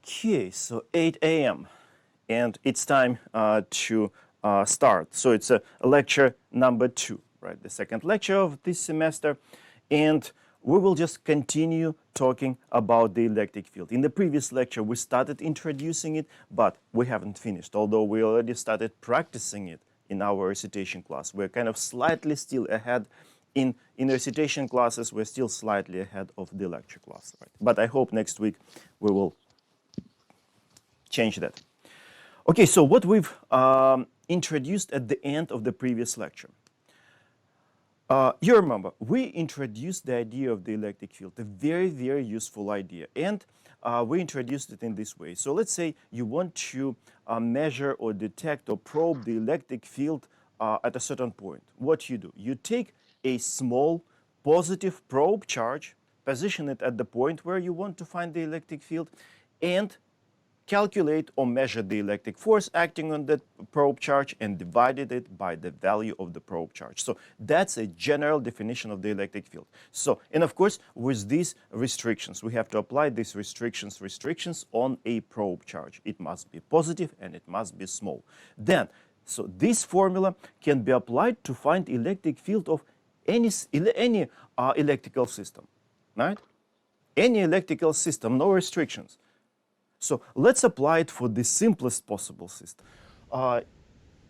Okay, so 8 a.m. and it's time to start. So it's a lecture number 2, right? The second lecture of this semester, and we will just continue talking about the electric field. In the previous lecture, we started introducing it, but we haven't finished, although we already started practicing it in our recitation class. We're kind of slightly still ahead in recitation classes. We're still slightly ahead of the lecture class, right? But I hope next week we will change that. Okay, so what we've introduced at the end of the previous lecture. You remember, we introduced the idea of the electric field, a very, very useful idea. And we introduced it in this way. So let's say you want to measure or detect or probe the electric field at a certain point. What you do? You take a small positive probe charge, position it at the point where you want to find the electric field, and calculate or measure the electric force acting on that probe charge and divided it by the value of the probe charge. So that's a general definition of the electric field. So, and of course, with these restrictions, we have to apply these restrictions on a probe charge. It must be positive and it must be small. Then, so this formula can be applied to find electric field of any electrical system, right? Any electrical system, no restrictions. So let's apply it for the simplest possible system,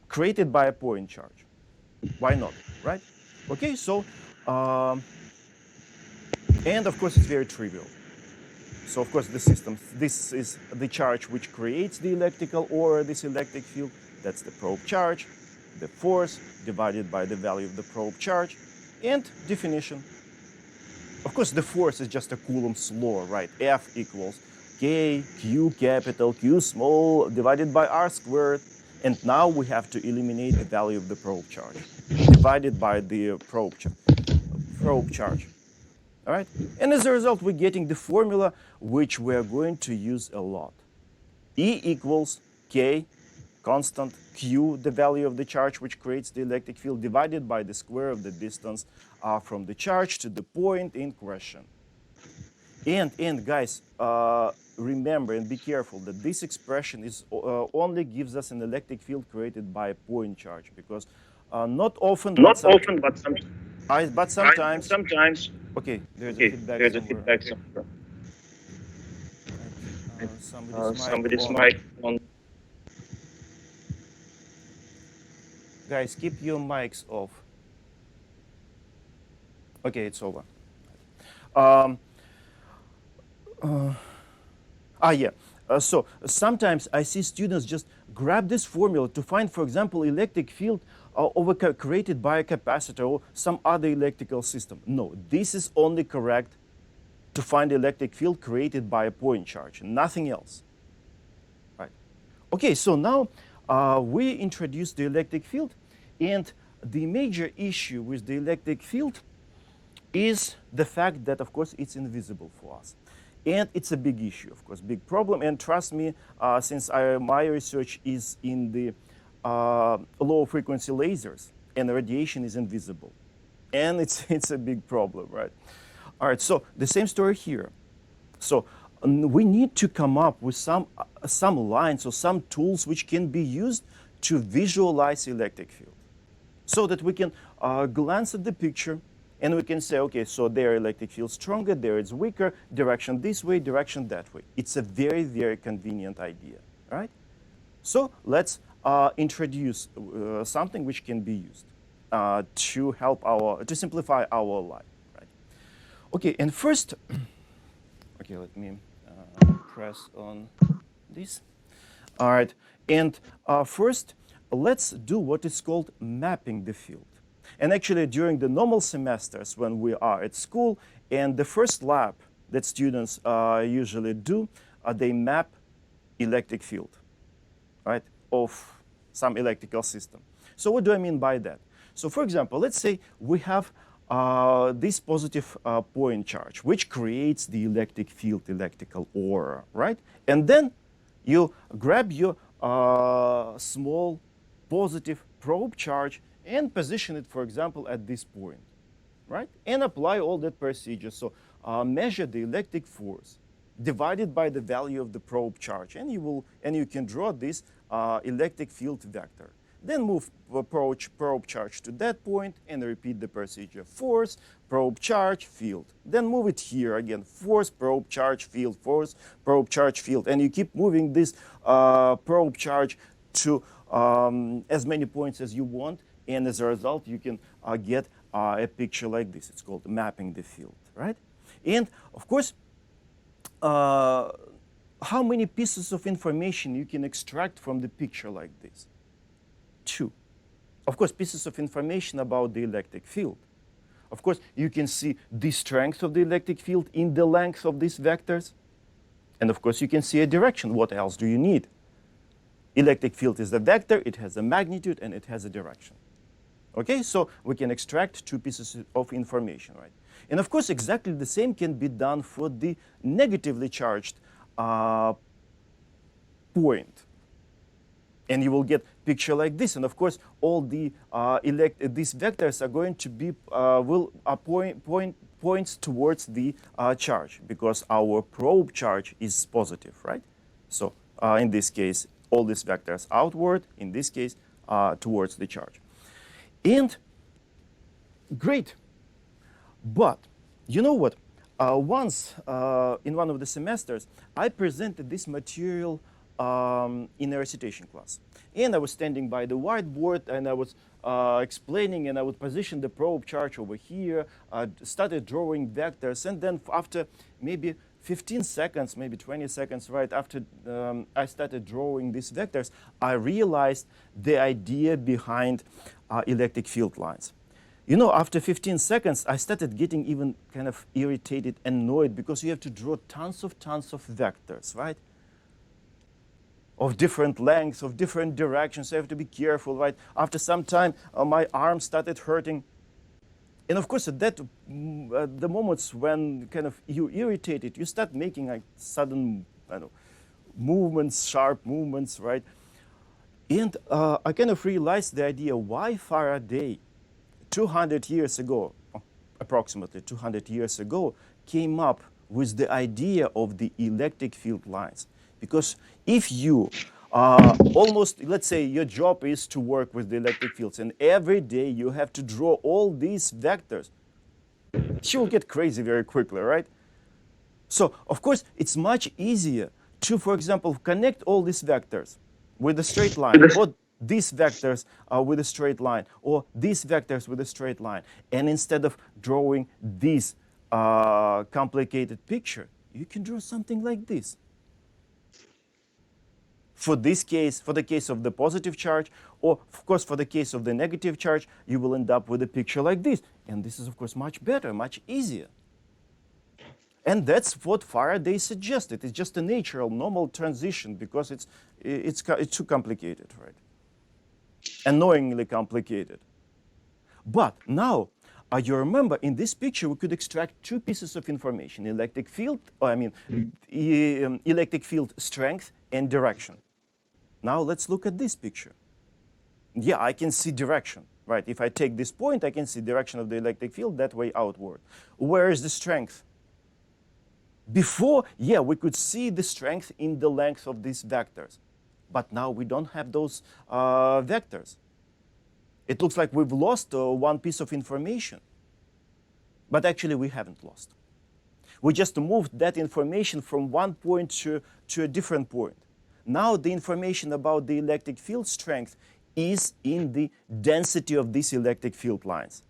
created by a point charge. Why not, right? Okay, so, and of course it's very trivial. So of course the system, this is the charge which creates the electrical or this electric field. That's the probe charge, the force divided by the value of the probe charge, and definition. Of course the force is just a Coulomb's law, right? F equals K, Q capital, Q small, divided by R squared. And now we have to eliminate the value of the probe charge, divided by the probe charge. All right? And as a result, we're getting the formula which we're going to use a lot. E equals K, constant, Q, the value of the charge which creates the electric field, divided by the square of the distance from the charge to the point in question. And guys, remember and be careful that this expression is only gives us an electric field created by a point charge, because not often, but sometimes. Okay, there's a feedback somewhere. Somebody's mic on. Guys, keep your mics off. Okay, it's over. So sometimes I see students just grab this formula to find, for example, electric field created by a capacitor or some other electrical system. No, this is only correct to find electric field created by a point charge, nothing else. Right? Okay, so now we introduced the electric field, and the major issue with the electric field is the fact that, of course, it's invisible for us. And it's a big issue, of course, big problem. And trust me, since my research is in the low frequency lasers, and the radiation is invisible. And it's a big problem, right? All right, so the same story here. So we need to come up with some lines or some tools which can be used to visualize electric field, so that we can glance at the picture, and we can say, okay, so there electric field stronger, there it's weaker, direction this way, direction that way. It's a very, very convenient idea, right? So let's introduce something which can be used to help to simplify our life, right? Okay, and first, okay, let me press on this. All right, and first, let's do what is called mapping the field. And actually, during the normal semesters when we are at school, and the first lab that students usually do, they map electric field, right, of some electrical system. So what do I mean by that? So for example, let's say we have this positive point charge, which creates the electric field, electrical aura, right? And then you grab your small positive probe charge and position it, for example, at this point, right? And apply all that procedure. So measure the electric force, divided by the value of the probe charge, and you can draw this electric field vector. Then move probe charge to that point and repeat the procedure. Force, probe charge, field. Then move it here again. Force, probe charge, field. Force, probe charge, field. And you keep moving this probe charge to as many points as you want. And as a result, you can get a picture like this. It's called mapping the field, right? And of course, how many pieces of information you can extract from the picture like this? 2. Of course, pieces of information about the electric field. Of course, you can see the strength of the electric field in the length of these vectors. And of course, you can see a direction. What else do you need? Electric field is a vector, it has a magnitude, and it has a direction. Okay, so we can extract 2 pieces of information, right? And of course, exactly the same can be done for the negatively charged point. And you will get a picture like this. And of course, all the these vectors are going to be points towards the charge, because our probe charge is positive, right? So in this case, all these vectors outward. In this case, towards the charge. And great. But you know what? Once in one of the semesters, I presented this material in a recitation class. And I was standing by the whiteboard, and I was explaining, and I would position the probe charge over here, started drawing vectors, and then after maybe 15 seconds, maybe 20 seconds, right after I started drawing these vectors, I realized the idea behind electric field lines. You know, after 15 seconds, I started getting even kind of irritated, annoyed, because you have to draw tons of vectors, right? Of different lengths, of different directions. So you have to be careful, right? After some time, my arm started hurting. And of course, at the moments when kind of you irritated, you start making like sudden, movements, sharp movements, right? And I kind of realized the idea why Faraday, 200 years ago, approximately 200 years ago, came up with the idea of the electric field lines. Because if you almost, let's say your job is to work with the electric fields, and every day you have to draw all these vectors, you'll get crazy very quickly, right? So, of course, it's much easier to, for example, connect all these vectors with a straight line, or these vectors with a straight line, or these vectors with a straight line. And instead of drawing this complicated picture, you can draw something like this. For this case, for the case of the positive charge, or of course for the case of the negative charge, you will end up with a picture like this. And this is of course much better, much easier. And that's what Faraday suggested. It's just a natural, normal transition, because it's too complicated, right? Annoyingly complicated. But now, you remember in this picture we could extract 2 pieces of information: electric field, electric field strength and direction. Now let's look at this picture. Yeah, I can see direction, right? If I take this point, I can see direction of the electric field that way outward. Where is the strength? Before, yeah, we could see the strength in the length of these vectors. But now we don't have those vectors. It looks like we've lost 1 piece of information. But actually, we haven't lost. We just moved that information from one point to a different point. Now the information about the electric field strength is in the density of these electric field lines.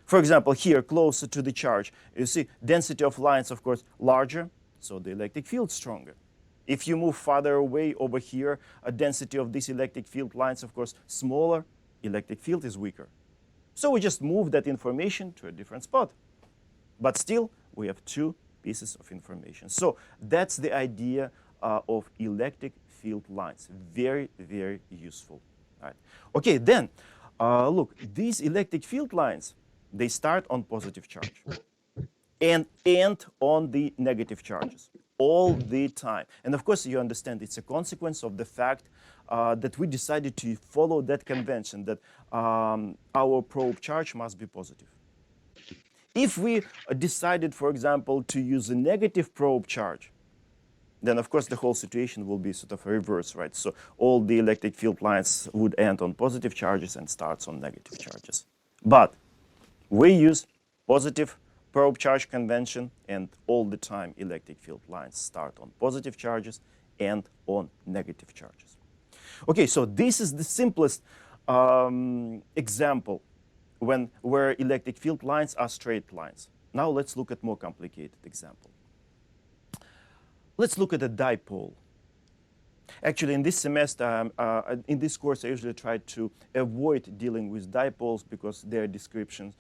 For example, here, closer to the charge, you see density of lines, of course, larger, so the electric field stronger. If you move farther away over here, a density of these electric field lines, of course, smaller, electric field is weaker. So we just move that information to a different spot. But still, we have 2 pieces of information. So that's the idea of electric field lines. Very, very useful. All right. Okay, then, look, these electric field lines, they start on positive charge and end on the negative charges all the time. And of course, you understand it's a consequence of the fact that we decided to follow that convention, that our probe charge must be positive. If we decided, for example, to use a negative probe charge, then of course the whole situation will be sort of reverse, right? So all the electric field lines would end on positive charges and starts on negative charges. But we use positive probe charge convention, and all the time electric field lines start on positive charges and on negative charges. Okay, so this is the simplest example where electric field lines are straight lines. Now let's look at more complicated example. Let's look at a dipole. Actually, in this semester, in this course, I usually try to avoid dealing with dipoles because their description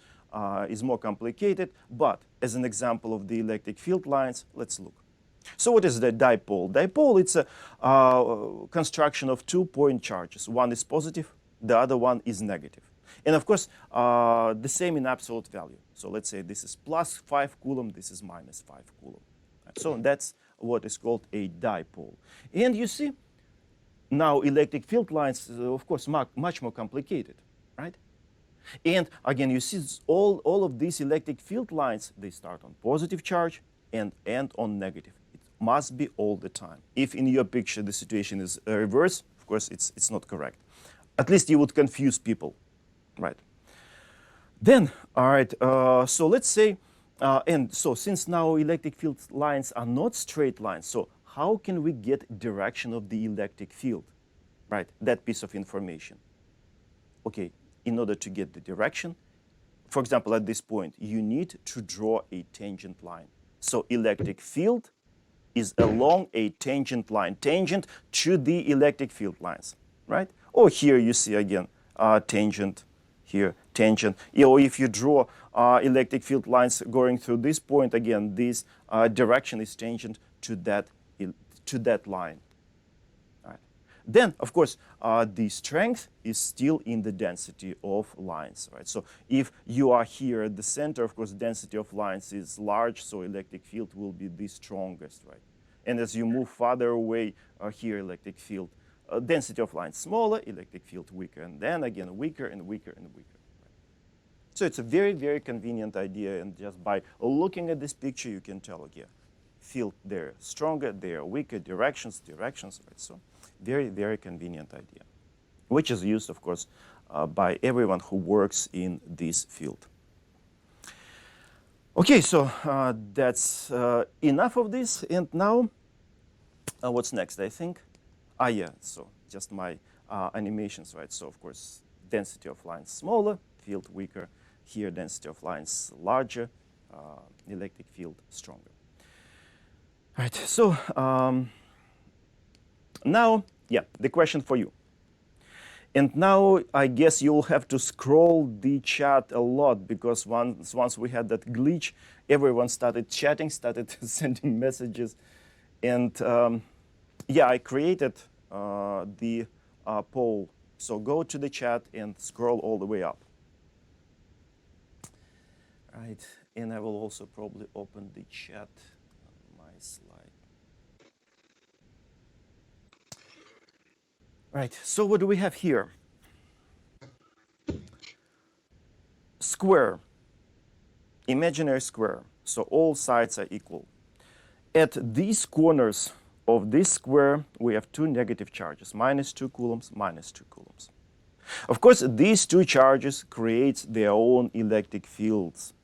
is more complicated. But as an example of the electric field lines, let's look. So what is the dipole? Dipole, it's a construction of 2 point charges. One is positive, the other one is negative. And of course, the same in absolute value. So let's say this is plus 5 coulomb, this is minus 5 coulomb. So that's what is called a dipole. And you see, now electric field lines, of course, much more complicated, right? And again, you see all of these electric field lines, they start on positive charge and end on negative. It must be all the time. If in your picture the situation is reverse, of course, it's not correct. At least you would confuse people, right? Then, all right, so let's say, and so since now electric field lines are not straight lines, so how can we get direction of the electric field, right? That piece of information. Okay, in order to get the direction, for example, at this point, you need to draw a tangent line. So electric field is along a tangent line, tangent to the electric field lines, right? Or here you see again, tangent, here, tangent. Or if you draw electric field lines going through this point, again, this direction is tangent to that line. Right. Then, of course, the strength is still in the density of lines, right? So if you are here at the center, of course, density of lines is large, so electric field will be the strongest, right? And as you move farther away, here electric field, density of lines smaller, electric field weaker, and then again weaker and weaker and weaker. Right? So it's a very, very convenient idea, and just by looking at this picture, you can tell, okay, field they're stronger, they're weaker, directions, right? So very, very convenient idea, which is used, of course, by everyone who works in this field. Okay, so that's enough of this, and now what's next, I think? Yeah, so just my animations, right? So of course, density of lines smaller, field weaker. Here, density of lines larger, electric field stronger. Right, so now, yeah, the question for you. And now I guess you'll have to scroll the chat a lot because once we had that glitch, everyone started chatting, started sending messages. And yeah, I created the poll. So go to the chat and scroll all the way up. Right, and I will also probably open the chat on my slide. Right, so what do we have here? Square, imaginary square, so all sides are equal. At these corners of this square, we have two negative charges, minus 2 coulombs, minus 2 coulombs. Of course, these two charges create their own electric fields,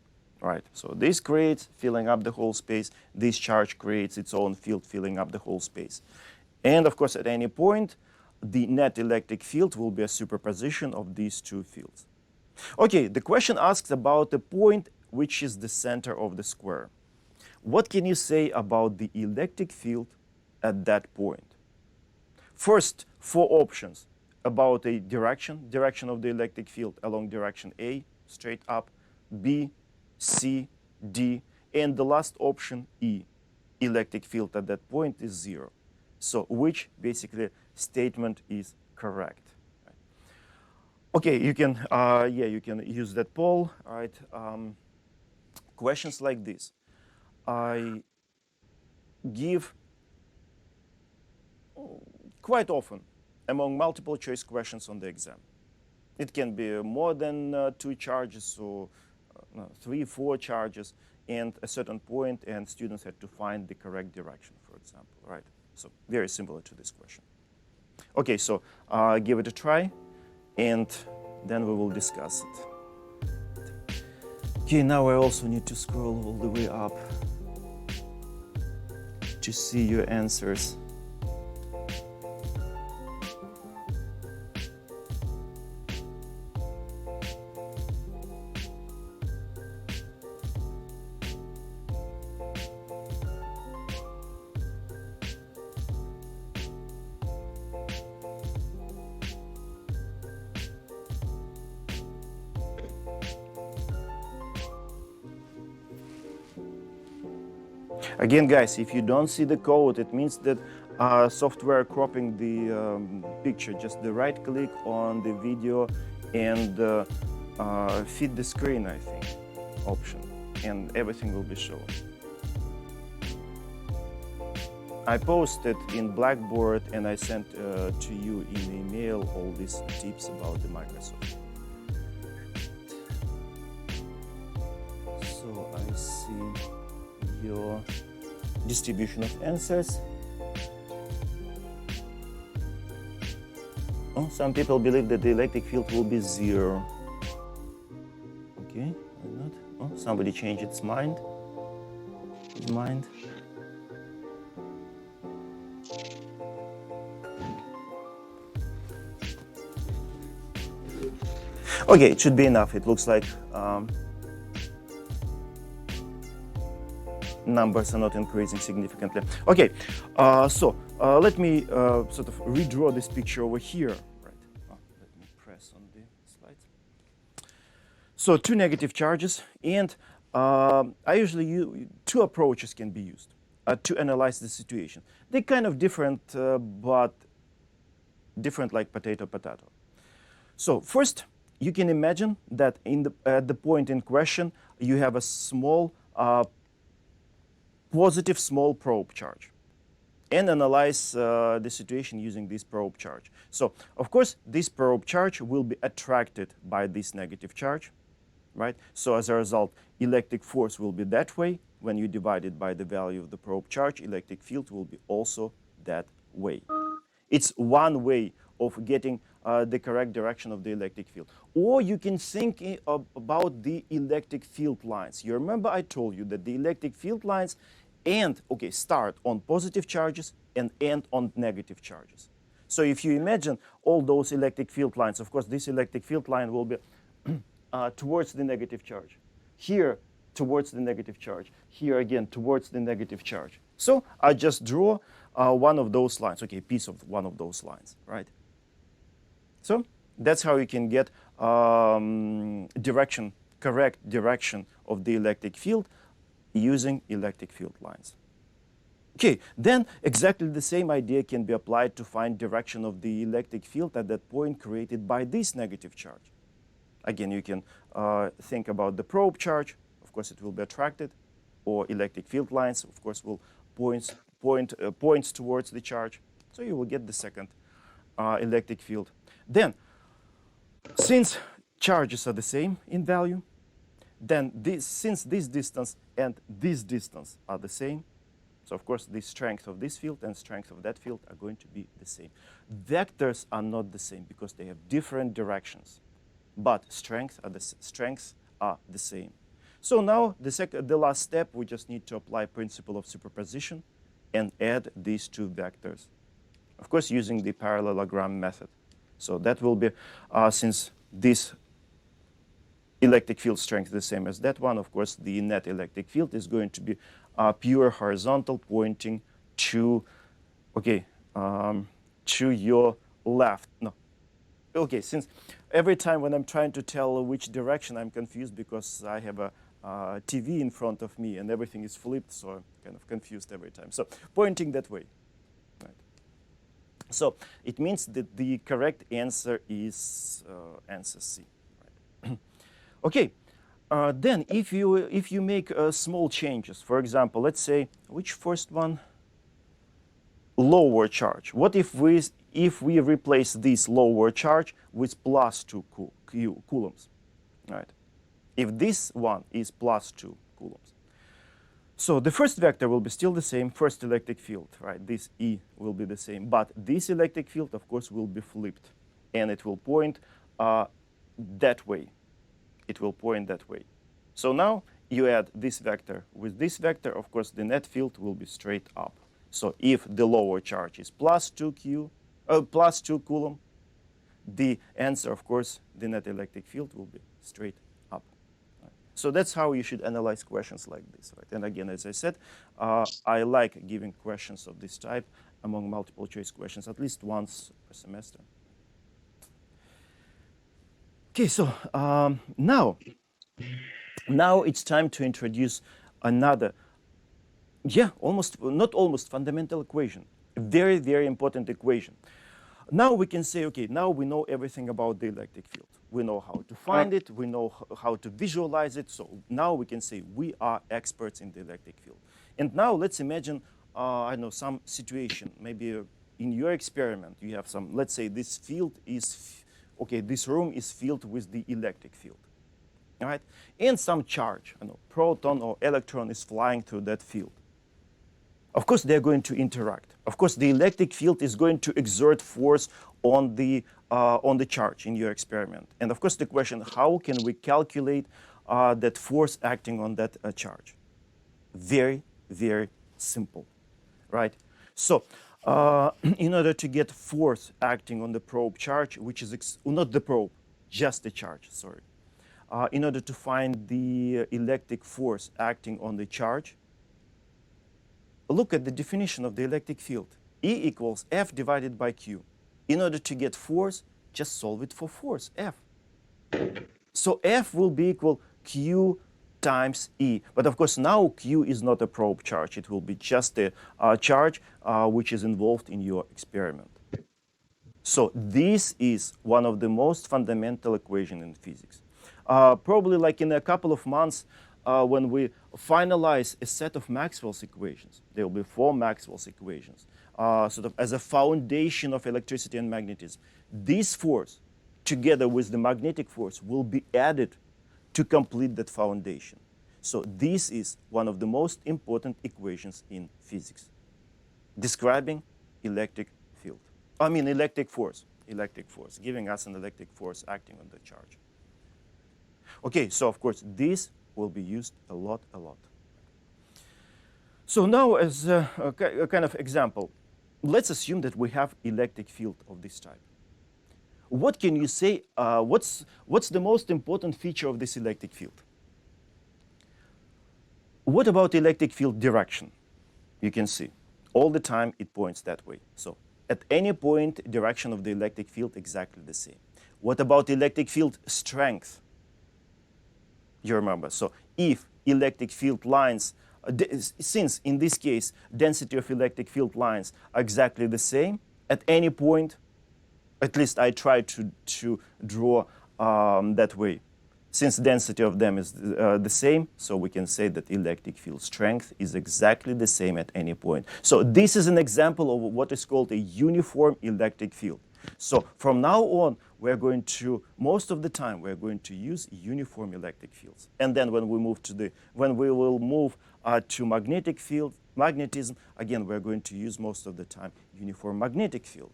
right? So this creates filling up the whole space. This charge creates its own field filling up the whole space. And of course, at any point, the net electric field will be a superposition of these two fields. Okay, the question asks about the point which is the center of the square. What can you say about the electric field at that point? First, 4 options about a direction of the electric field along direction A, straight up, B, C, D, and the last option, E. Electric field at that point is 0. So which basically statement is correct? Right. Okay, you can you can use that poll. All right. Questions like this, I give quite often among multiple choice questions on the exam. It can be more than 2 charges, or no, 3, 4 charges and a certain point, and students had to find the correct direction, for example, right? So very similar to this question. Okay, so give it a try, and then we will discuss it. Okay, now I also need to scroll all the way up to see your answers. Again, guys, if you don't see the code, it means that software cropping the picture. Just the right click on the video and fit the screen, I think, option, and everything will be shown. I posted in Blackboard and I sent to you in email all these tips about the Microsoft. So I see your distribution of answers. Oh, some people believe that the electric field will be 0. Okay, why not? Oh, somebody changed its mind. His mind. Okay, it should be enough. It looks like numbers are not increasing significantly. Okay, so let me sort of redraw this picture over here. Right. Let me press on the slides. So 2 negative charges, and I usually use 2 approaches can be used to analyze the situation. They're kind of different, but different like potato. So first, you can imagine that at the point in question, you have a small positive small probe charge, and analyze the situation using this probe charge. So, of course, this probe charge will be attracted by this negative charge, right? So, as a result, electric force will be that way. When you divide it by the value of the probe charge, electric field will be also that way. It's one way of getting the correct direction of the electric field. Or you can think about the electric field lines. You remember I told you that the electric field lines start on positive charges and end on negative charges. So if you imagine all those electric field lines, of course, this electric field line will be towards the negative charge. Here, towards the negative charge. Here again, towards the negative charge. So I just draw one of those lines, okay, a piece of one of those lines, right? So that's how you can get correct direction of the electric field using electric field lines. Okay, then exactly the same idea can be applied to find direction of the electric field at that point created by this negative charge. Again, you can think about the probe charge. Of course, it will be attracted, or electric field lines, of course, will points towards the charge. So you will get the second electric field. Then, since charges are the same in value, then since this distance and this distance are the same, so of course the strength of this field and strength of that field are going to be the same. Vectors are not the same because they have different directions, but strengths are the same. So now the last step, we just need to apply principle of superposition and add these 2 vectors. Of course, using the parallelogram method. So that will be, since this electric field strength is the same as that one, of course, the net electric field is going to be pure horizontal pointing to, to your left. No. Okay, since every time when I'm trying to tell which direction, I'm confused because I have a TV in front of me and everything is flipped, so I'm kind of confused every time. So pointing that way. Right. So it means that the correct answer is answer C. Right. Okay, then if you make small changes, for example, let's say, which first one? Lower charge. What if we replace this lower charge with +2 coulombs, right? if this one is plus 2 coulombs. So the first vector will be still the same, first electric field, right? This E will be the same. But this electric field, of course, will be flipped. And it will point that way. It will point that way. So now you add this vector with this vector, of course, the net field will be straight up. So if the lower charge is plus 2 coulomb, the answer, of course, the net electric field will be straight up. So that's how you should analyze questions like this, right? And again, as I said, I like giving questions of this type among multiple choice questions at least once per semester. Okay, so now it's time to introduce another, not almost fundamental equation, a very, very important equation. Now we can say, okay, now we know everything about the electric field. We know how to find it. We know how to visualize it. So now we can say we are experts in the electric field. And now let's imagine, I don't know, some situation. Maybe in your experiment, you have some, let's say this field is, okay, this room is filled with the electric field, all right? And some charge, I don't know, proton or electron is flying through that field. Of course, they're going to interact. Of course, the electric field is going to exert force on the charge in your experiment. And of course, the question, how can we calculate that force acting on that charge? Very, very simple, right? So in order to get force acting on the probe charge, which is, not the probe, just the charge, sorry. In order to find the electric force acting on the charge, look at the definition of the electric field. E equals F divided by Q. In order to get force, just solve it for force, F. So F will be equal Q times E. But of course, now Q is not a probe charge. It will be just a charge which is involved in your experiment. So this is one of the most fundamental equations in physics. Probably like in a couple of months, when we finalize a set of Maxwell's equations, there will be 4 Maxwell's equations, sort of as a foundation of electricity and magnetism. This force, together with the magnetic force, will be added to complete that foundation. So this is one of the most important equations in physics, describing electric field. I mean electric force, giving us an electric force acting on the charge. Okay, so of course this will be used a lot. So now as a kind of example, let's assume that we have electric field of this type. What can you say, what's the most important feature of this electric field? What about electric field direction? You can see, all the time it points that way. So at any point, direction of the electric field exactly the same. What about electric field strength? You remember, so if electric field lines, since in this case, density of electric field lines are exactly the same, at any point, at least I try to draw that way. Since density of them is the same, so we can say that electric field strength is exactly the same at any point. So this is an example of what is called a uniform electric field. So from now on, we're going to, most of the time, we're going to use uniform electric fields. And then when we will move to magnetic field, magnetism, again, we're going to use most of the time uniform magnetic field,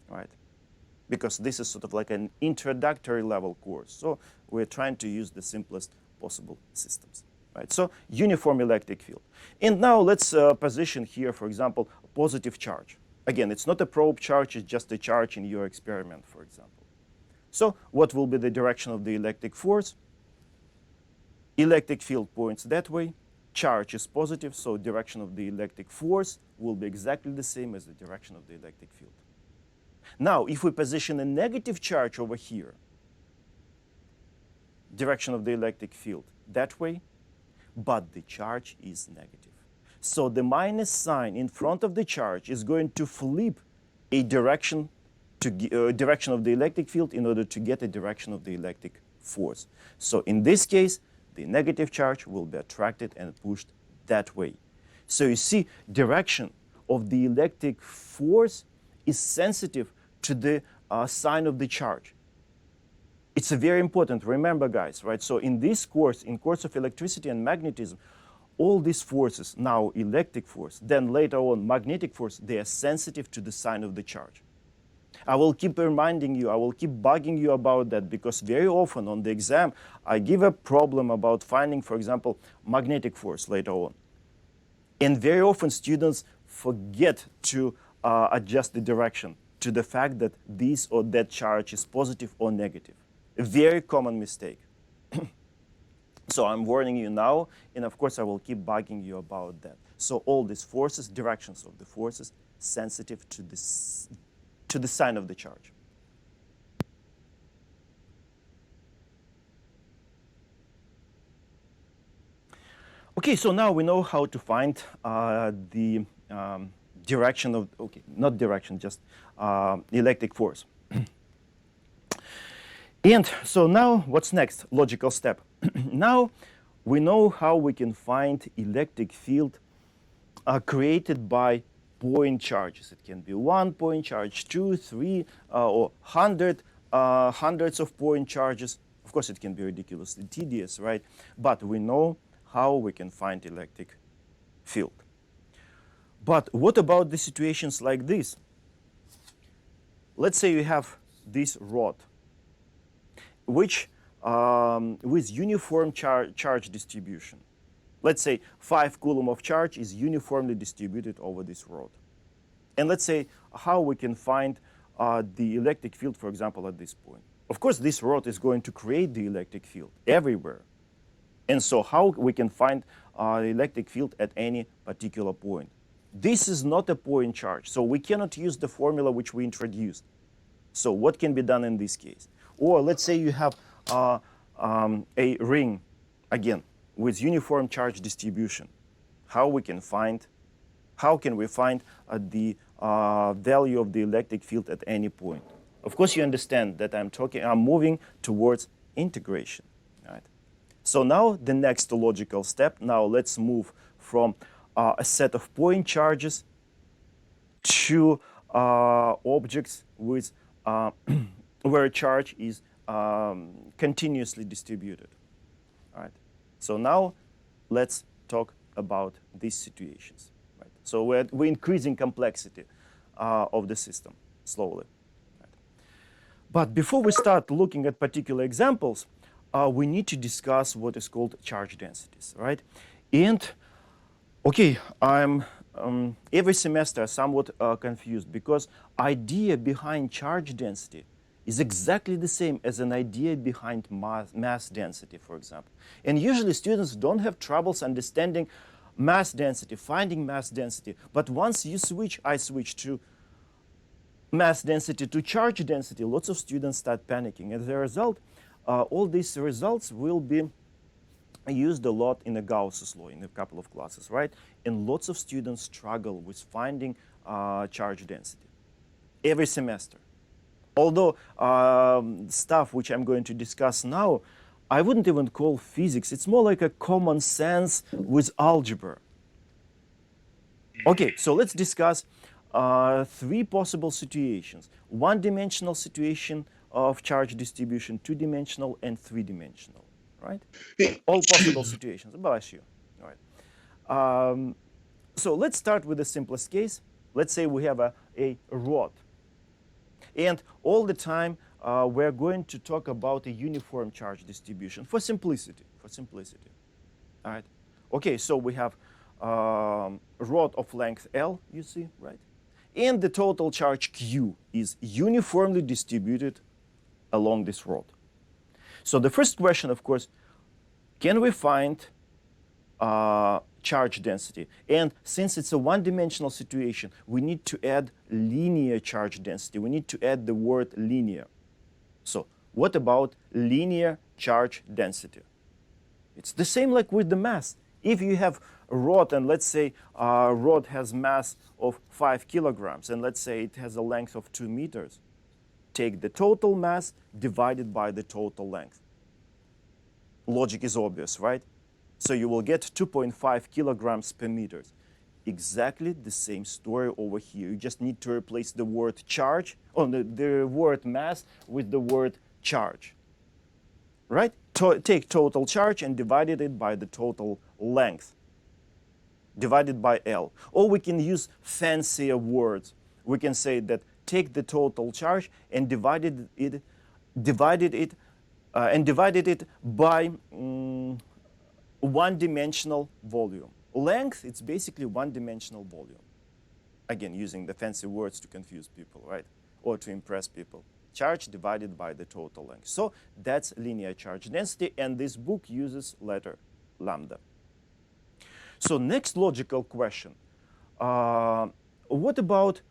right? Because this is sort of like an introductory level course. So we're trying to use the simplest possible systems, right? So uniform electric field. And now let's position here, for example, a positive charge. Again, it's not a probe charge, it's just a charge in your experiment, for example. So what will be the direction of the electric force? Electric field points that way. Charge is positive, so direction of the electric force will be exactly the same as the direction of the electric field. Now, if we position a negative charge over here, direction of the electric field that way, but the charge is negative. So the minus sign in front of the charge is going to flip a direction direction of the electric field in order to get a direction of the electric force. So in this case, the negative charge will be attracted and pushed that way. So you see, direction of the electric force is sensitive to the sign of the charge. It's a very important, remember guys, right? So in this course, in course of electricity and magnetism, all these forces, now electric force, then later on magnetic force, they are sensitive to the sign of the charge. I will keep reminding you, I will keep bugging you about that, because very often on the exam, I give a problem about finding, for example, magnetic force later on. And very often students forget to adjust the direction to the fact that this or that charge is positive or negative. A very common mistake. So I'm warning you now, and of course I will keep bugging you about that. So all these forces, directions of the forces, sensitive to the sign of the charge. Okay, so now we know how to find the direction of, okay, not direction, just electric force. And so now what's next? Logical step. Now we know how we can find electric field created by point charges. It can be 1 point charge, 2, 3, or hundreds of point charges. Of course, it can be ridiculously tedious, right? But we know how we can find electric field. But what about the situations like this? Let's say you have this rod, which with uniform charge distribution. Let's say 5 coulomb of charge is uniformly distributed over this rod. And let's say how we can find the electric field, for example, at this point. Of course, this rod is going to create the electric field everywhere. And so how we can find the electric field at any particular point? This is not a point charge, so we cannot use the formula which we introduced. So what can be done in this case? Or let's say you have a ring, again, with uniform charge distribution. How can we find the value of the electric field at any point? Of course, you understand that I'm moving towards integration, right? So now the next logical step. Now let's move from a set of point charges to objects with where a charge is continuously distributed. All right. So now let's talk about these situations. Right. So we're increasing complexity of the system slowly. Right. But before we start looking at particular examples, we need to discuss what is called charge densities, right? And okay, I'm every semester somewhat confused, because idea behind charge density is exactly the same as an idea behind mass density, for example. And usually students don't have troubles understanding mass density, finding mass density. But once I switch to mass density to charge density, lots of students start panicking. As a result, all these results will be used a lot in the Gauss's law in a couple of classes, right? And lots of students struggle with finding charge density every semester. Although stuff which I'm going to discuss now, I wouldn't even call physics. It's more like a common sense with algebra. Okay, so let's discuss 3 possible situations. 1-dimensional situation of charge distribution, 2-dimensional, and 3-dimensional, right? All possible situations. Bless you. All right. So let's start with the simplest case. Let's say we have a rod. And all the time, we're going to talk about a uniform charge distribution for simplicity. All right. Okay, so we have rod of length L, you see, right? And the total charge Q is uniformly distributed along this rod. So the first question, of course, can we find charge density? And since it's a 1-dimensional situation, we need to add linear charge density. We need to add the word linear. So what about linear charge density? It's the same like with the mass. If you have a rod, and let's say a rod has mass of 5 kilograms, and let's say it has a length of 2 meters, take the total mass divided by the total length. Logic is obvious, right? So you will get 2.5 kilograms per meter. Exactly the same story over here. You just need to replace the word charge, or the word mass with the word charge. right? Take total charge and divided it by the total length, divided by L. Or we can use fancier words. We can say that take the total charge and divided it by one-dimensional volume. Length, it's basically one-dimensional volume. Again, using the fancy words to confuse people, right? Or to impress people. Charge divided by the total length. So that's linear charge density, and this book uses letter lambda. So next logical question. What about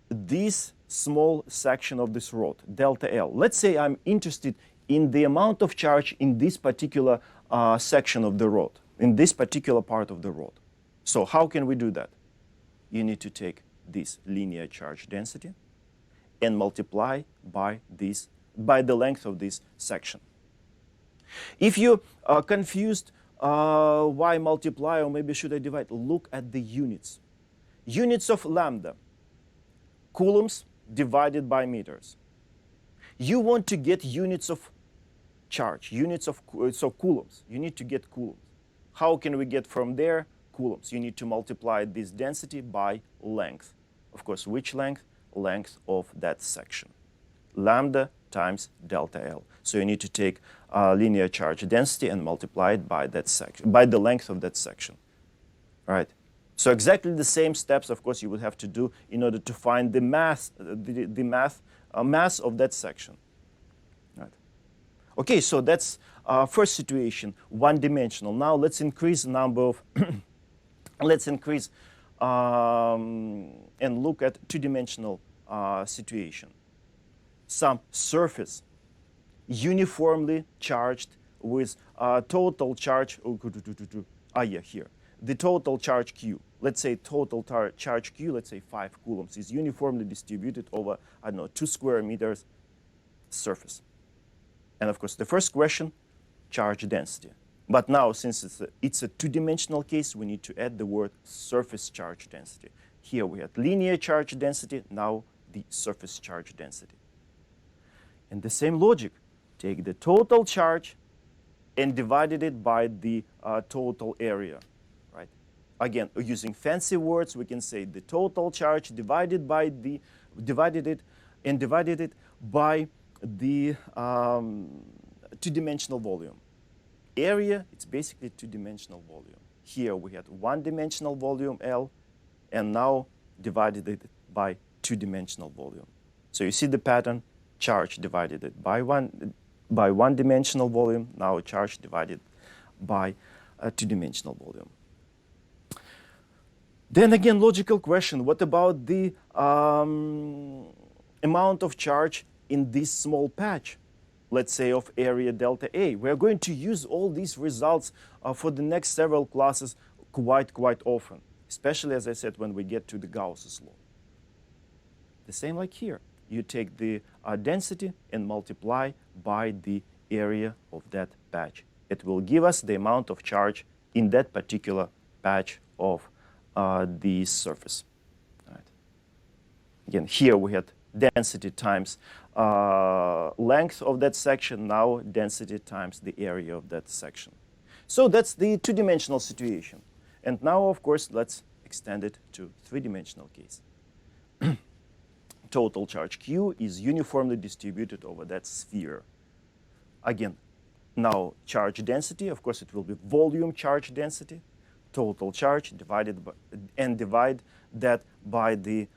this small section of this rod, delta L? Let's say I'm interested in the amount of charge in this particular section of the rod, in this particular part of the rod. So how can we do that? You need to take this linear charge density and multiply by the length of this section. If you are confused, why multiply or maybe should I divide, look at the units. Units of lambda, coulombs divided by meters. You want to get units of charge, units of coulombs. You need to get coulombs. How can we get from there coulombs? You need to multiply this density by length. Of course, which length? Length of that section. Lambda times delta L. So you need to take linear charge density and multiply it by that section, by the length of that section. All right. So exactly the same steps, of course, you would have to do in order to find the mass of that section. Right. Okay, so that's first situation, one-dimensional. Now let's increase the number of, let's increase and look at two-dimensional situation. Some surface uniformly charged with total charge, here. The total charge Q, let's say total charge Q, let's say 5 coulombs, is uniformly distributed over, 2 square meters surface. And of course, the first question, charge density. But now, since it's a two-dimensional case, we need to add the word surface charge density. Here we had linear charge density, now the surface charge density. And the same logic, take the total charge and divided it by the total area. Again, using fancy words, we can say the total charge divided it by the two-dimensional volume. Area, it's basically two-dimensional volume. Here we had one-dimensional volume L, and now divided it by two-dimensional volume. So you see the pattern, charge divided it by one-dimensional volume, now charge divided by a two-dimensional volume. Then again, logical question, what about the amount of charge in this small patch, let's say of area delta A? We're going to use all these results for the next several classes quite often, especially, as I said, when we get to the Gauss's law. The same like here. You take the density and multiply by the area of that patch. It will give us the amount of charge in that particular patch of the surface. Right. Again, here we had density times length of that section, now density times the area of that section. So that's the two-dimensional situation. And now, of course, let's extend it to three-dimensional case. Total charge Q is uniformly distributed over that sphere. Again, now charge density, of course, it will be volume charge density. Total charge divided by, and divide that by the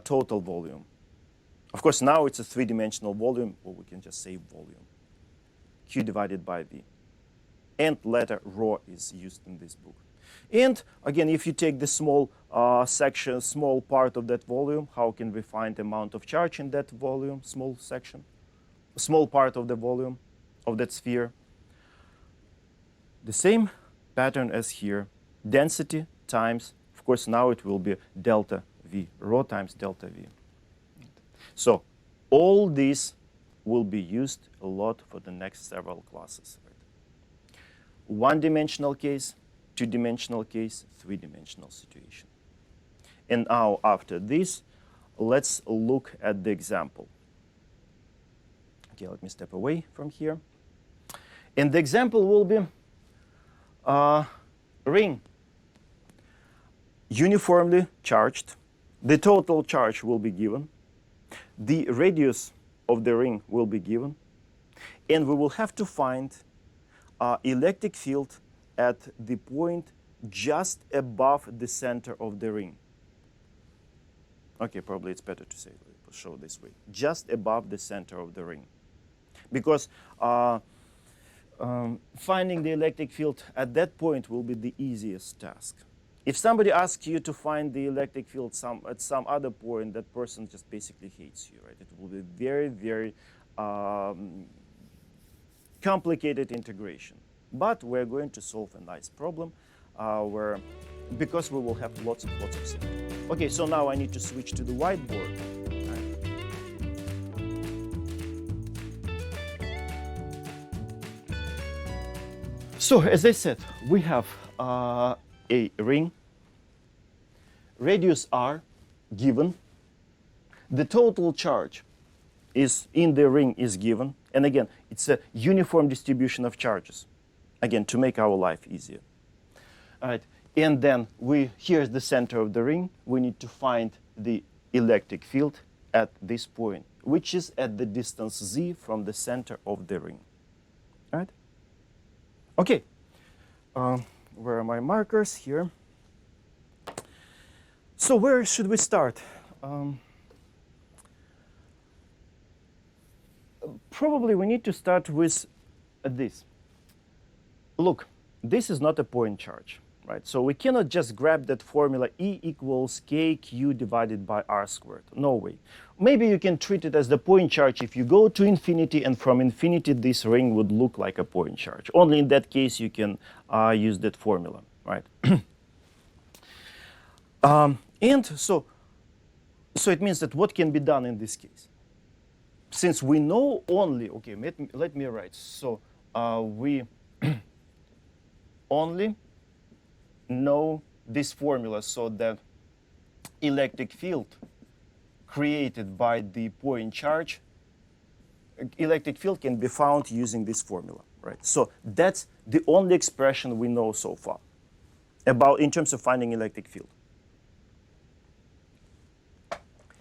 total volume. Of course, now it's a three-dimensional volume, or we can just say volume. Q divided by V. And letter rho is used in this book. And again, if you take the small section, small part of that volume, how can we find the amount of charge in that volume, small section? A small part of the volume of that sphere. The same pattern as here. Density times, of course, now it will be delta V, rho times delta V. So all these will be used a lot for the next several classes. Right? One-dimensional case, two-dimensional case, three-dimensional situation. And now after this, let's look at the example. Okay, let me step away from here. And the example will be ring, uniformly charged. The total charge will be given. The radius of the ring will be given. And we will have to find electric field at the point just above the center of the ring. Okay, probably it's better to say, show this way. Just above the center of the ring. Because finding the electric field at that point will be the easiest task. If somebody asks you to find the electric field at some other point, that person just basically hates you, right? It will be very, very complicated integration. But we're going to solve a nice problem because we will have lots of symmetry. Okay, so now I need to switch to the whiteboard. So, as I said, we have a ring, radius r given, the total charge is in the ring is given, and again, it's a uniform distribution of charges, again, to make our life easier. All right, and then here's the center of the ring. We need to find the electric field at this point, which is at the distance z from the center of the ring. All right? Okay, where are my markers? Here. So where should we start? Probably we need to start with this. Look, this is not a point charge, right? So we cannot just grab that formula E equals kq divided by r squared. No way. Maybe you can treat it as the point charge if you go to infinity, and from infinity this ring would look like a point charge. Only in that case you can use that formula, right? And so it means that what can be done in this case? Since we know only, okay, let me write. So we only know this formula, so that electric field created by the point charge, electric field can be found using this formula, right? So that's the only expression we know so far about in terms of finding electric field.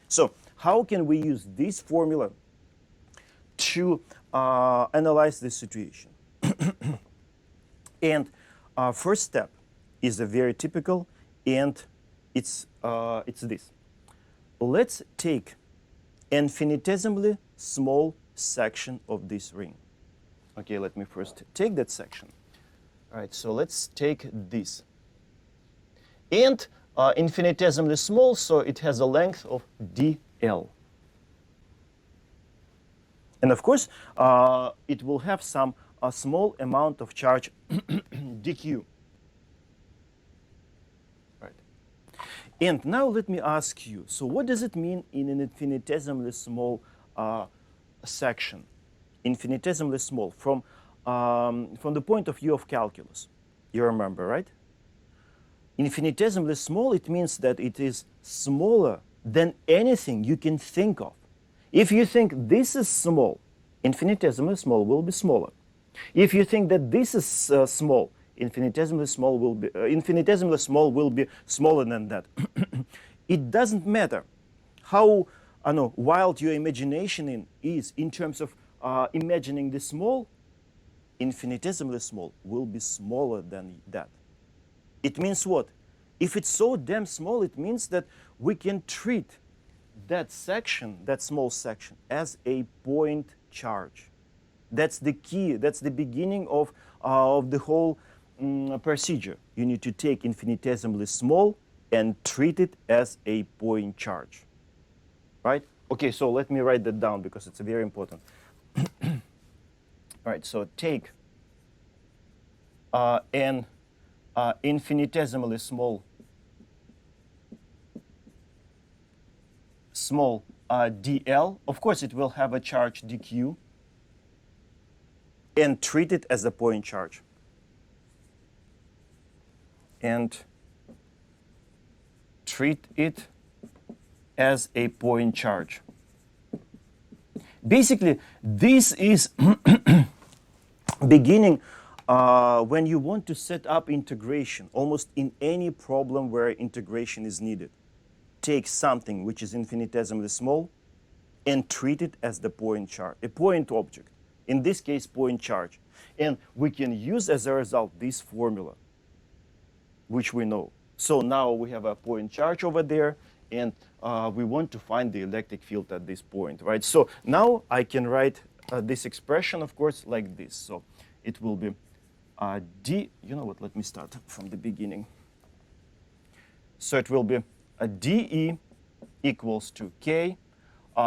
So how can we use this formula to analyze this situation? And first step is a very typical, and it's this. Let's take infinitesimally small section of this ring. Okay, let me first take that section. All right, so let's take this. And infinitesimally small, so it has a length of dl. And of course, it will have a small amount of charge dq. Right. And now let me ask you, so what does it mean in an infinitesimally small section? Infinitesimally small, from the point of view of calculus. You remember, right? Infinitesimally small, it means that it is smaller than anything you can think of. If you think this is small, infinitesimally small will be smaller. If you think that this is small, infinitesimally small will be smaller than that. It doesn't matter how wild your imagination is in terms of imagining the small. Infinitesimally small will be smaller than that. It means what? If it's so damn small, it means that we can treat that section, that small section, as a point charge. That's the key. That's the beginning of the whole procedure. You need to take infinitesimally small and treat it as a point charge. Right? Okay, so let me write that down because it's very important. All right, so take an infinitesimally small dl. Of course, it will have a charge dq, and treat it as a point charge. And treat it as a point charge. Basically, this is beginning, when you want to set up integration, almost in any problem where integration is needed, take something which is infinitesimally small and treat it as the point charge, a point object. In this case, point charge. And we can use as a result this formula, which we know. So now we have a point charge over there, and we want to find the electric field at this point, right? So now I can write this expression, of course, like this. So it will be d, you know what, let me start from the beginning. So it will be dE equals to k.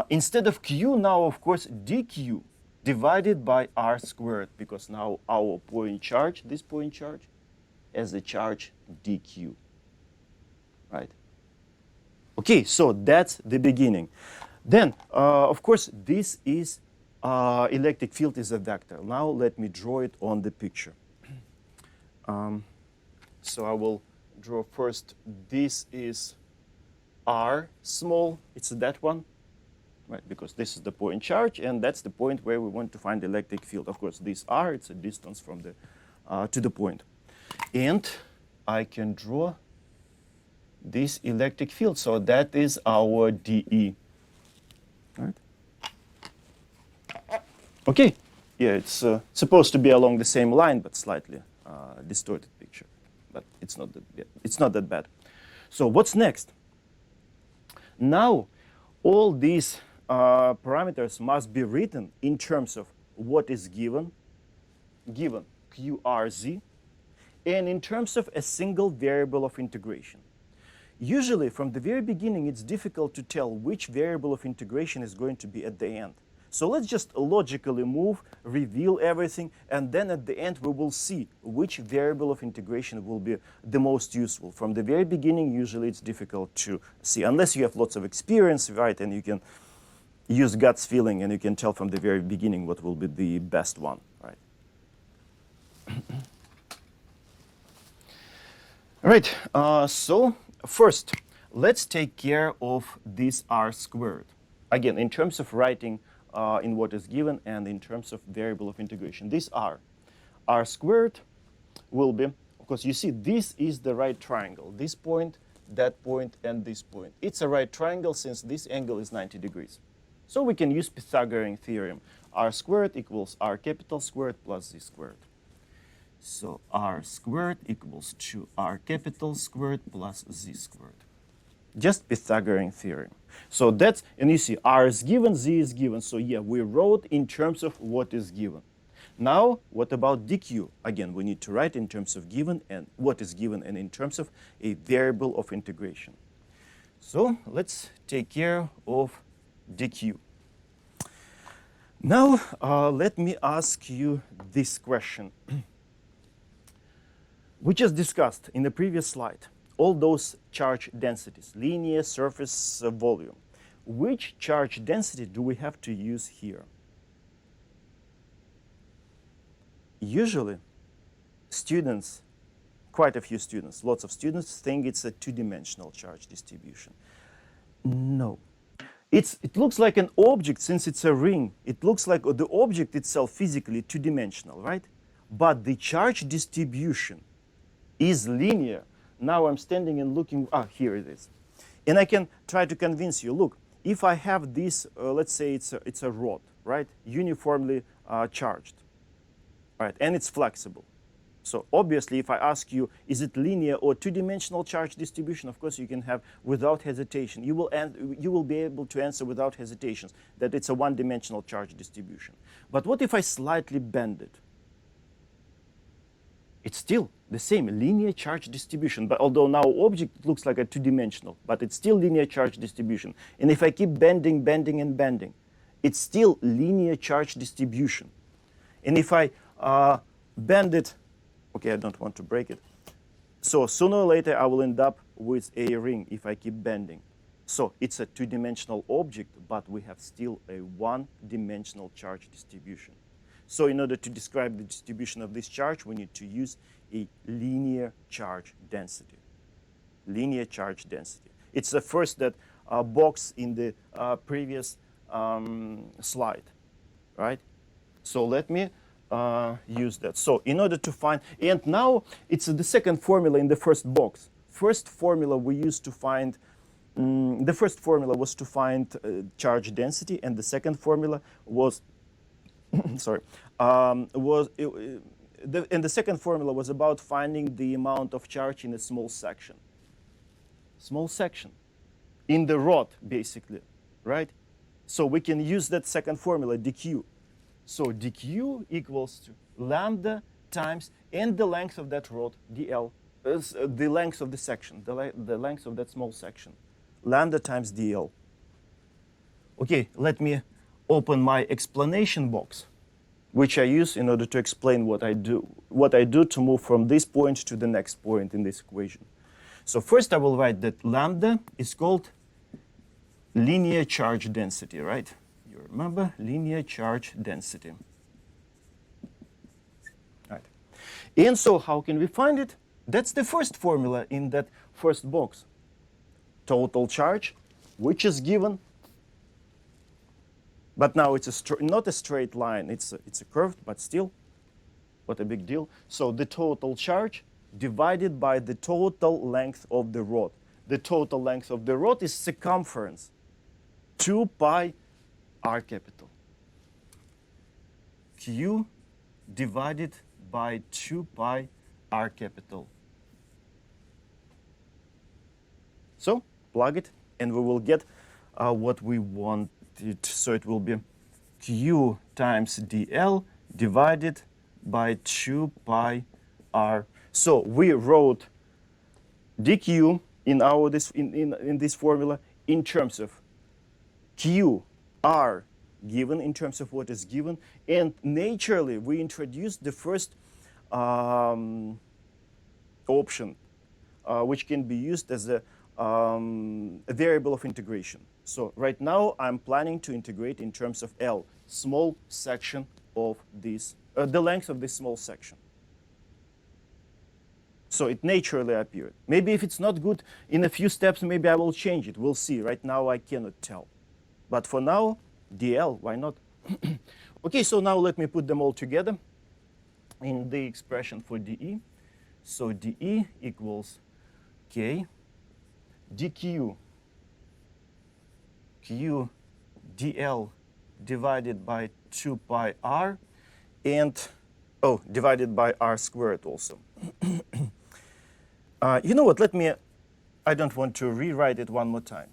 Instead of q now, of course, dq divided by r squared, because now our point charge, this point charge, as a charge dq, right? Okay, so that's the beginning. Then, of course, this is electric field is a vector. Now let me draw it on the picture. So I will draw first, this is r small, it's that one, right? Because this is the point charge, and that's the point where we want to find the electric field. Of course, this r, it's a distance from the to the point. And I can draw this electric field. So that is our dE. Right? Okay. Yeah, it's supposed to be along the same line, but slightly distorted picture. But it's not that bad. So what's next? Now, all these parameters must be written in terms of what is given QRZ, and in terms of a single variable of integration. Usually, from the very beginning, it's difficult to tell which variable of integration is going to be at the end. So let's just logically move, reveal everything, and then at the end we will see which variable of integration will be the most useful. From the very beginning, usually it's difficult to see, unless you have lots of experience, right, and you can use gut's feeling and you can tell from the very beginning what will be the best one, right? All right, so first, let's take care of this r squared. Again, in terms of writing in what is given and in terms of variable of integration. This r squared will be, of course, you see this is the right triangle. This point, that point, and this point. It's a right triangle since this angle is 90 degrees. So we can use Pythagorean theorem. R squared equals r capital squared plus z squared. So r squared equals to r capital squared plus z squared. Just Pythagorean theorem. So that's, and you see r is given, z is given. So yeah, we wrote in terms of what is given. Now, what about dq? Again, we need to write in terms of given and what is given and in terms of a variable of integration. So let's take care of dq. Now, let me ask you this question. We just discussed in the previous slide all those charge densities, linear, surface, volume. Which charge density do we have to use here? Usually, students, quite a few students, lots of students think it's a two-dimensional charge distribution. No. It looks like an object since it's a ring. It looks like the object itself physically two-dimensional, right? But the charge distribution is linear. Now I'm standing and looking, here it is. And I can try to convince you, look, if I have this, let's say it's a rod, right? Uniformly charged, right? And it's flexible. So obviously, if I ask you, is it linear or two-dimensional charge distribution, of course you can have without hesitation. You will be able to answer without hesitations that it's a one-dimensional charge distribution. But what if I slightly bend it? It's still the same linear charge distribution, but although now object looks like a two-dimensional, but it's still linear charge distribution. And if I keep bending, bending, and bending, it's still linear charge distribution. And if I bend it, okay, I don't want to break it. So sooner or later, I will end up with a ring if I keep bending. So it's a two-dimensional object, but we have still a one-dimensional charge distribution. So in order to describe the distribution of this charge, we need to use a linear charge density. Linear charge density. It's the first that box in the previous slide, right? So let me use that. So in order to find, and now it's the second formula in the first box. First formula we used to find, the first formula was to find charge density, and the second formula was, sorry, and the second formula was about finding the amount of charge in a small section. Small section in the rod, basically, right? So we can use that second formula, dq. So dq equals to lambda times, and the length of that rod, dl, is the length of the section, the length of that small section, lambda times dl. Okay, let me open my explanation box, which I use in order to explain what I do to move from this point to the next point in this equation. So first I will write that lambda is called linear charge density, right? You remember linear charge density. Right. And so how can we find it? That's the first formula in that first box. Total charge, which is given, but now it's not a straight line, it's a curved, but still, what a big deal. So the total charge divided by the total length of the rod. The total length of the rod is circumference, 2 pi r capital. Q divided by 2 pi r capital. So plug it, and we will get what we wanted. So it will be Q times dl divided by 2 pi r. So we wrote dq in this formula in terms of q, r given, in terms of what is given, and naturally we introduced the first option, which can be used as a variable of integration. So right now I'm planning to integrate in terms of L, small section of this, the length of this small section. So it naturally appeared. Maybe if it's not good in a few steps, maybe I will change it. We'll see. Right now I cannot tell. But for now, dl, why not? Okay, so now let me put them all together in the expression for dE. So dE equals k dq q dl divided by 2 pi r, and divided by r squared also. You know what, I don't want to rewrite it one more time.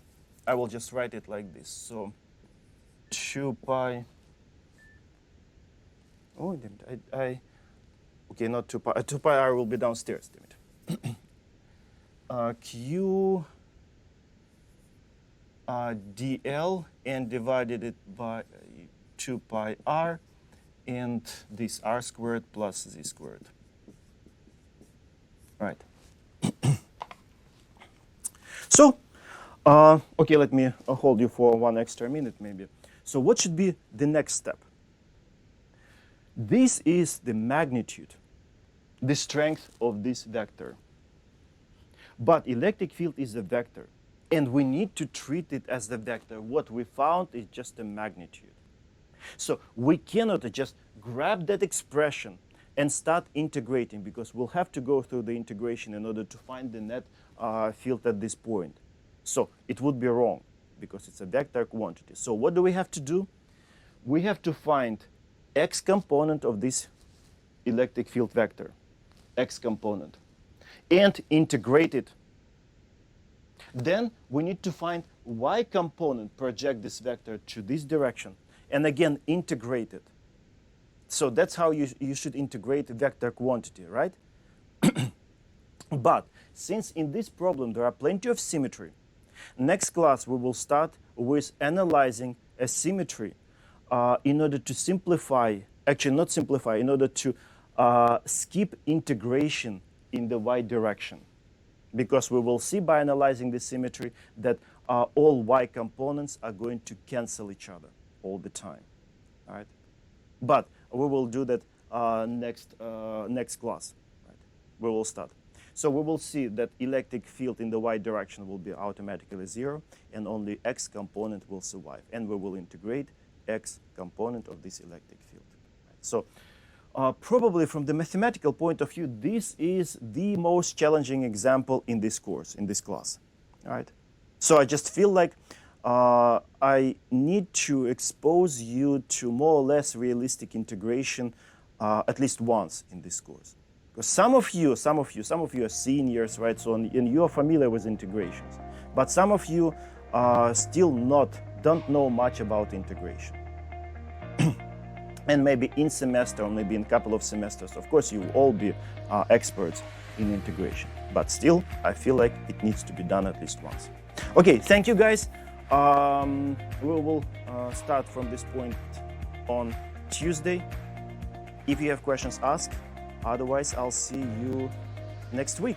I will just write it like this. So 2 pi, okay, not 2 pi, 2 pi r will be downstairs, damn it. Q dl, and divided it by 2 pi r, and this r squared plus z squared. Right. So, okay, let me hold you for one extra minute maybe. So what should be the next step? This is the magnitude, the strength of this vector. But electric field is a vector, and we need to treat it as the vector. What we found is just a magnitude. So we cannot just grab that expression and start integrating, because we'll have to go through the integration in order to find the net field at this point. So it would be wrong, because it's a vector quantity. So what do we have to do? We have to find x component of this electric field vector, x component, and integrate it. Then we need to find y component, project this vector to this direction, and again integrate it. So that's how you should integrate vector quantity, right? But since in this problem there are plenty of symmetry, next class we will start with analyzing a symmetry in order to simplify, actually not simplify, in order to skip integration in the y direction. Because we will see by analyzing the symmetry that all y components are going to cancel each other all the time, all right? But we will do that next class, right? We will start. So we will see that electric field in the y direction will be automatically 0, and only x component will survive. And we will integrate x component of this electric field. Right? So probably from the mathematical point of view, this is the most challenging example in this course, in this class. All right. So I just feel like I need to expose you to more or less realistic integration at least once in this course. Because some of you are seniors, right? So and you are familiar with integrations, but some of you still don't know much about integration. And maybe in semester, or maybe in a couple of semesters, of course, you will all be experts in integration. But still, I feel like it needs to be done at least once. Okay, thank you, guys. We will start from this point on Tuesday. If you have questions, ask. Otherwise, I'll see you next week.